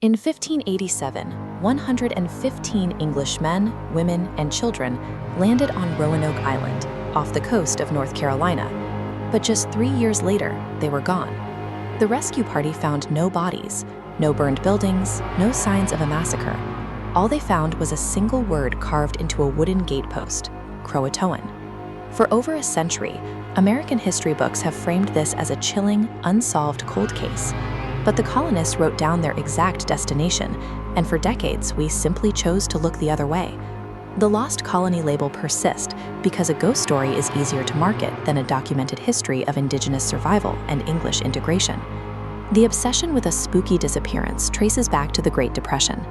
In 1587, 115 English men, women, and children landed on Roanoke Island, off the coast of North Carolina. But just 3 years later, they were gone. The rescue party found no bodies, no burned buildings, no signs of a massacre. All they found was a single word carved into a wooden gatepost: Croatoan. For over a century, American history books have framed this as a chilling, unsolved cold case. But the colonists wrote down their exact destination, and for decades, we simply chose to look the other way. The lost colony label persists because a ghost story is easier to market than a documented history of indigenous survival and English integration. The obsession with a spooky disappearance traces back to the Great Depression.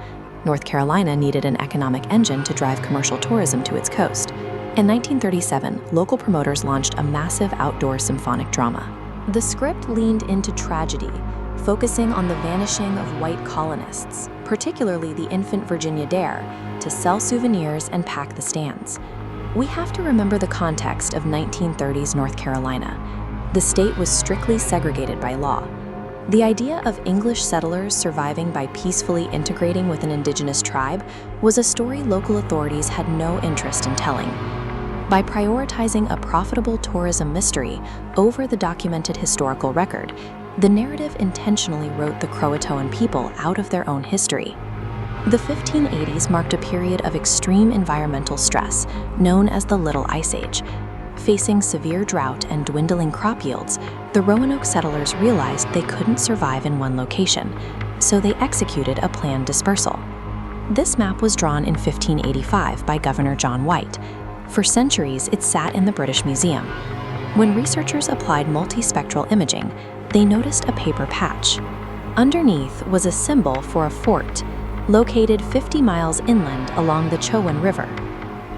North Carolina needed an economic engine to drive commercial tourism to its coast. In 1937, local promoters launched a massive outdoor symphonic drama. The script leaned into tragedy, focusing on the vanishing of white colonists, particularly the infant Virginia Dare, to sell souvenirs and pack the stands. We have to remember the context of 1930s North Carolina. The state was strictly segregated by law. The idea of English settlers surviving by peacefully integrating with an indigenous tribe was a story local authorities had no interest in telling. By prioritizing a profitable tourism mystery over the documented historical record, the narrative intentionally wrote the Croatoan people out of their own history. The 1580s marked a period of extreme environmental stress, known as the Little Ice Age. Facing severe drought and dwindling crop yields, the Roanoke settlers realized they couldn't survive in one location, so they executed a planned dispersal. This map was drawn in 1585 by Governor John White. For centuries, it sat in the British Museum. When researchers applied multispectral imaging, they noticed a paper patch. Underneath was a symbol for a fort, located 50 miles inland along the Chowan River.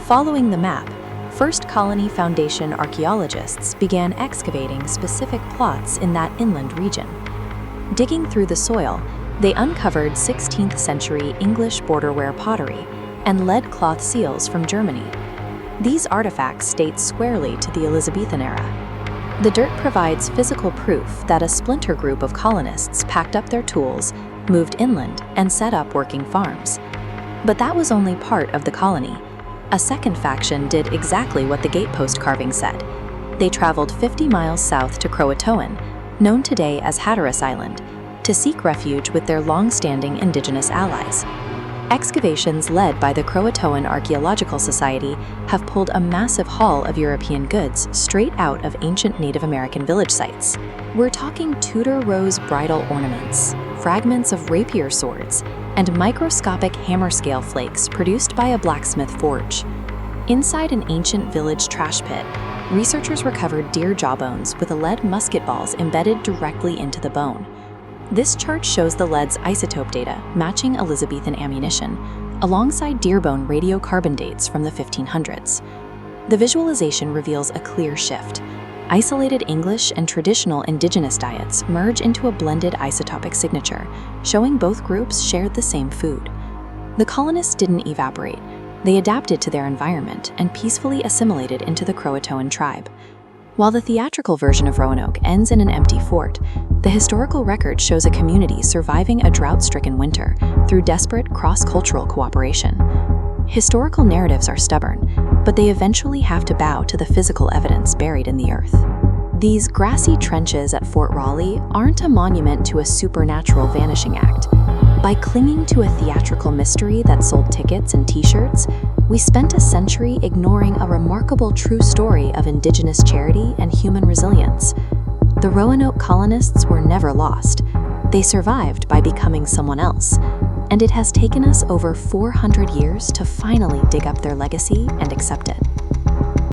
Following the map, First Colony Foundation archaeologists began excavating specific plots in that inland region. Digging through the soil, they uncovered 16th century English borderware pottery and lead cloth seals from Germany. These artifacts date squarely to the Elizabethan era. The dirt provides physical proof that a splinter group of colonists packed up their tools, moved inland, and set up working farms. But that was only part of the colony. A second faction did exactly what the gatepost carving said. They traveled 50 miles south to Croatoan, known today as Hatteras Island, to seek refuge with their long-standing indigenous allies. Excavations led by the Croatoan Archaeological Society have pulled a massive haul of European goods straight out of ancient Native American village sites. We're talking Tudor rose bridle ornaments, fragments of rapier swords, and microscopic hammerscale flakes produced by a blacksmith forge. Inside an ancient village trash pit, researchers recovered deer jawbones with lead musket balls embedded directly into the bone. This chart shows the lead's isotope data matching Elizabethan ammunition, alongside deerbone radiocarbon dates from the 1500s. The visualization reveals a clear shift. Isolated English and traditional indigenous diets merge into a blended isotopic signature, showing both groups shared the same food. The colonists didn't evaporate. They adapted to their environment and peacefully assimilated into the Croatoan tribe. While the theatrical version of Roanoke ends in an empty fort, the historical record shows a community surviving a drought-stricken winter through desperate cross-cultural cooperation. Historical narratives are stubborn, but they eventually have to bow to the physical evidence buried in the earth. These grassy trenches at Fort Raleigh aren't a monument to a supernatural vanishing act. By clinging to a theatrical mystery that sold tickets and t-shirts, we spent a century ignoring a remarkable true story of indigenous charity and human resilience. The Roanoke colonists were never lost. They survived by becoming someone else, and it has taken us over 400 years to finally dig up their legacy and accept it.